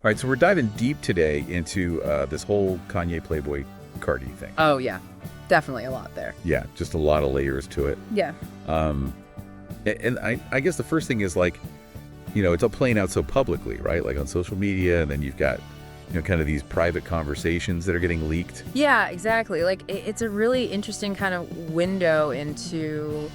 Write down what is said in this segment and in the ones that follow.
All right, so we're diving deep today into this whole Kanye Playboi Carti thing. Oh, yeah. Definitely a lot there. Yeah, just a lot of layers to it. Yeah. And I guess the first thing is like, it's all playing out so publicly, right? Like on social media, and then you've got, kind of these private conversations that are getting leaked. Yeah, exactly. Like, it's a really interesting kind of window into,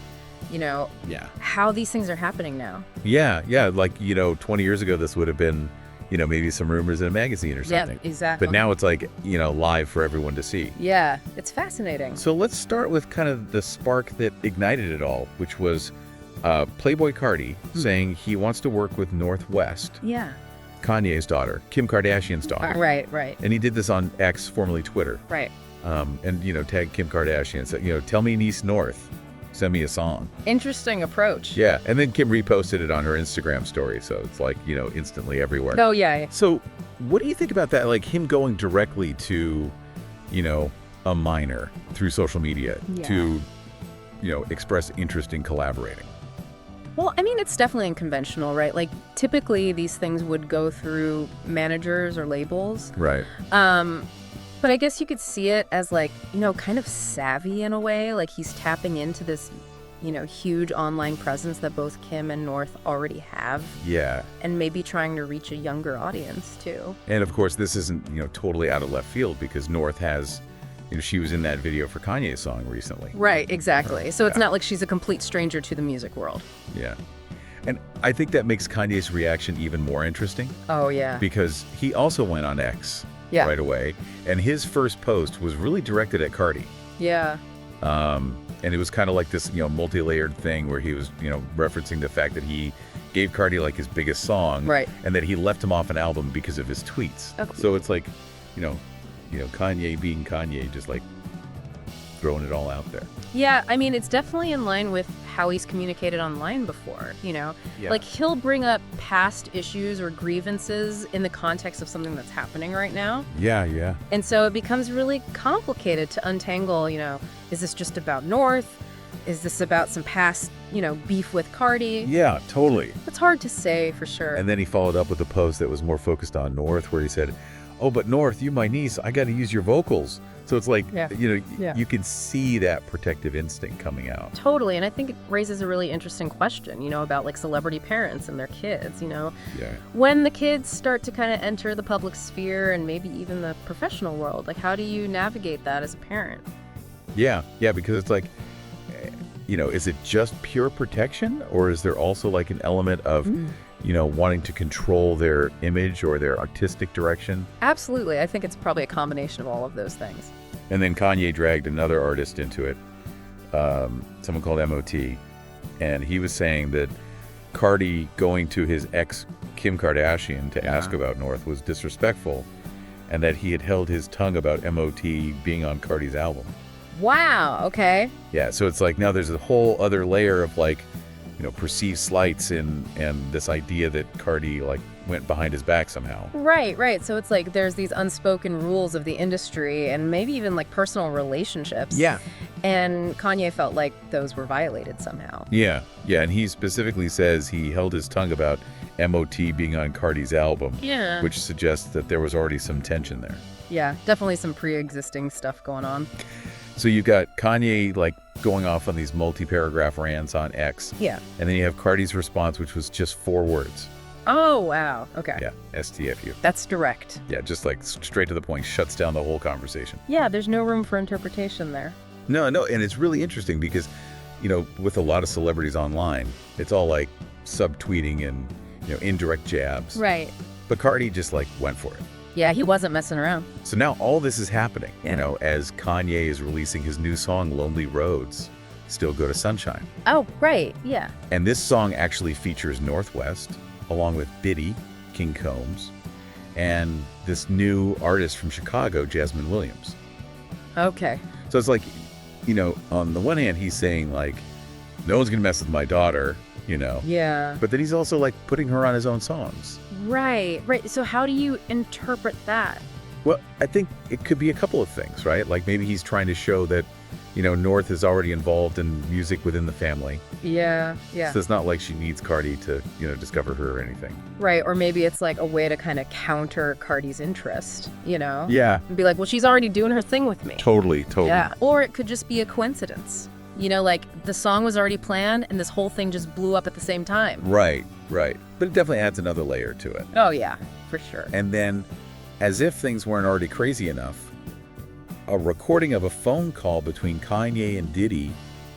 how these things are happening now. Yeah. Like, 20 years ago, this would have been, maybe some rumors in a magazine or something. Yeah, exactly. But now it's like, live for everyone to see. Yeah, it's fascinating. So let's start with kind of the spark that ignited it all, which was Playboi Carti saying he wants to work with Northwest, Yeah. Kanye's daughter, Kim Kardashian's daughter. Right. And he did this on X, formerly Twitter. Right. And, tagged Kim Kardashian, said, tell me niece North, send me a song. Interesting approach. Yeah, and then Kim reposted it on her Instagram story, so it's like, instantly everywhere. Oh, yeah. So what do you think about that, like him going directly to, a minor through social media to, express interest in collaborating? Well, I mean, it's definitely unconventional, right? Like, typically these things would go through managers or labels. Right. But I guess you could see it as like, kind of savvy in a way. Like he's tapping into this, huge online presence that both Kim and North already have. Yeah. And maybe trying to reach a younger audience too. And of course, this isn't, totally out of left field because North has, she was in that video for Kanye's song recently. Right, exactly. So it's not like she's a complete stranger to the music world. Yeah. And I think that makes Kanye's reaction even more interesting. Oh, yeah. Because he also went on X right away. And his first post was really directed at Carti. Yeah. And it was kind of like this, multi-layered thing where he was, referencing the fact that he gave Carti like his biggest song. Right. And that he left him off an album because of his tweets. Okay. So it's like, Kanye being Kanye, just like throwing it all out there. Yeah, I mean, it's definitely in line with how he's communicated online before, Yeah. Like, he'll bring up past issues or grievances in the context of something that's happening right now. Yeah. And so it becomes really complicated to untangle, is this just about North? Is this about some past, beef with Carti? Yeah, totally. It's hard to say for sure. And then he followed up with a post that was more focused on North, where he said, oh, but North, you my niece, I got to use your vocals. So it's like, you can see that protective instinct coming out. Totally. And I think it raises a really interesting question, about like celebrity parents and their kids, Yeah. When the kids start to kind of enter the public sphere and maybe even the professional world, like how do you navigate that as a parent? Yeah, because it's like, is it just pure protection, or is there also like an element of, wanting to control their image or their artistic direction? Absolutely. I think it's probably a combination of all of those things. And then Kanye dragged another artist into it, someone called MOT, and he was saying that Carti going to his ex Kim Kardashian to ask about North was disrespectful, and that he had held his tongue about MOT being on Carti's album. Wow. Okay. Yeah, so it's like now there's a whole other layer of like, perceived slights and this idea that Carti like went behind his back somehow. Right. So it's like there's these unspoken rules of the industry and maybe even like personal relationships. Yeah. And Kanye felt like those were violated somehow. Yeah. And he specifically says he held his tongue about MOT being on Carti's album. Yeah. Which suggests that there was already some tension there. Yeah, definitely some pre-existing stuff going on. So you've got Kanye like going off on these multi-paragraph rants on X. Yeah. And then you have Carti's response, which was just 4 words. Oh, wow. Okay. Yeah, STFU. That's direct. Yeah, just like straight to the point, shuts down the whole conversation. Yeah, there's no room for interpretation there. No, and it's really interesting because, with a lot of celebrities online, it's all like subtweeting and, indirect jabs. Right. But Carti just like went for it. Yeah, he wasn't messing around. So now all this is happening, as Kanye is releasing his new song, Lonely Roads, Still Go to Sunshine. Oh, right, yeah. And this song actually features Northwest, along with Biddy, King Combs, and this new artist from Chicago, Jasmine Williams. Okay. So it's like, on the one hand, he's saying like, no one's gonna mess with my daughter, Yeah. But then he's also like putting her on his own songs. Right. So how do you interpret that? Well, I think it could be a couple of things, right? Like maybe he's trying to show that, North is already involved in music within the family. Yeah. So it's not like she needs Carti to, discover her or anything. Right, or maybe it's like a way to kind of counter Carti's interest, Yeah. And be like, well, she's already doing her thing with me. Totally. Yeah, or it could just be a coincidence. Like the song was already planned and this whole thing just blew up at the same time. Right. But it definitely adds another layer to it. Oh, yeah, for sure. And then, as if things weren't already crazy enough, a recording of a phone call between Kanye and Diddy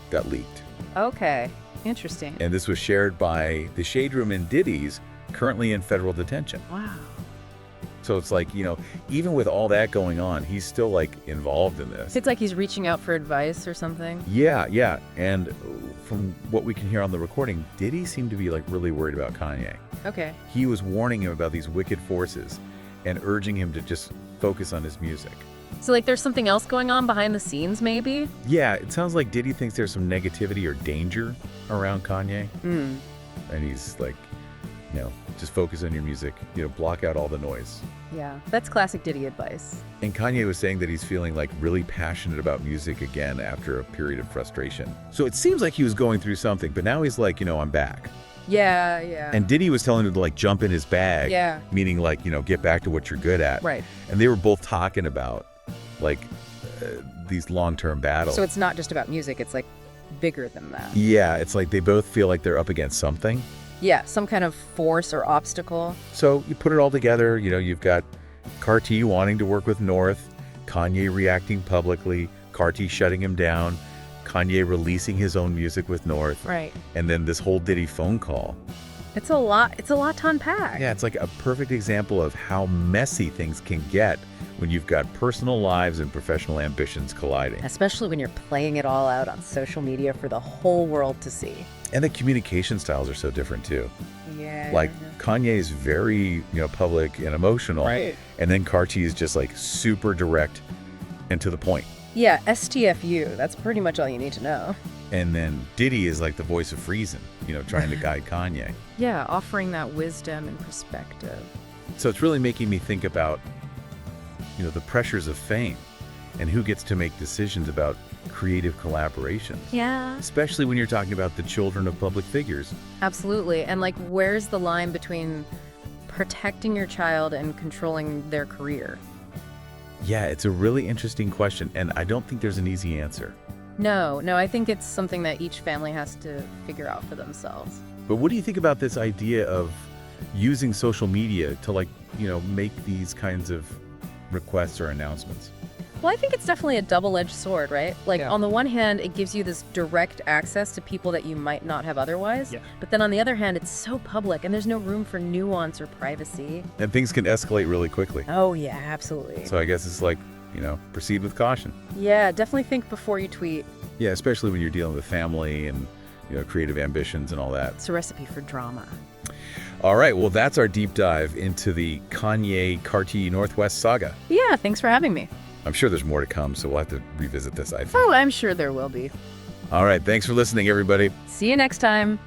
got leaked. Okay, interesting. And this was shared by the Shade Room in Diddy's, currently in federal detention. Wow. So it's like, even with all that going on, he's still like involved in this. It's like he's reaching out for advice or something. Yeah. And from what we can hear on the recording, Diddy seemed to be like really worried about Kanye. Okay. He was warning him about these wicked forces and urging him to just focus on his music. So like there's something else going on behind the scenes maybe? Yeah, it sounds like Diddy thinks there's some negativity or danger around Kanye. And he's like, just focus on your music, block out all the noise. Yeah, that's classic Diddy advice. And Kanye was saying that he's feeling like really passionate about music again after a period of frustration. So it seems like he was going through something, but now he's like, I'm back. Yeah. And Diddy was telling him to like jump in his bag. Yeah. Meaning like, get back to what you're good at. Right. And they were both talking about like these long-term battles. So it's not just about music, it's like bigger than that. Yeah, it's like they both feel like they're up against something. Yeah, some kind of force or obstacle. So you put it all together, you've got Carti wanting to work with North, Kanye reacting publicly, Carti shutting him down, Kanye releasing his own music with North. Right. And then this whole Diddy phone call. It's a lot to unpack. Yeah, it's like a perfect example of how messy things can get when you've got personal lives and professional ambitions colliding. Especially when you're playing it all out on social media for the whole world to see. And the communication styles are so different too. Yeah. Like Kanye is very, public and emotional. Right. And then Carti is just like super direct and to the point. Yeah, STFU. That's pretty much all you need to know. And then Diddy is like the voice of reason, trying to guide Kanye. Yeah, offering that wisdom and perspective. So it's really making me think about, the pressures of fame and who gets to make decisions about creative collaborations. Yeah. Especially when you're talking about the children of public figures. Absolutely. And like, where's the line between protecting your child and controlling their career? Yeah, it's a really interesting question, and I don't think there's an easy answer. No, I think it's something that each family has to figure out for themselves. But what do you think about this idea of using social media to make these kinds of requests or announcements? Well, I think it's definitely a double-edged sword, right? Like, Yeah. on the one hand, it gives you this direct access to people that you might not have otherwise. Yeah. But then on the other hand, it's so public and there's no room for nuance or privacy. And things can escalate really quickly. Oh, yeah, absolutely. So I guess it's like, proceed with caution. Yeah, definitely think before you tweet. Yeah, especially when you're dealing with family and, creative ambitions and all that. It's a recipe for drama. All right, well, that's our deep dive into the Kanye Carti Northwest saga. Yeah, thanks for having me. I'm sure there's more to come, so we'll have to revisit this, I think. Oh, I'm sure there will be. All right, thanks for listening, everybody. See you next time.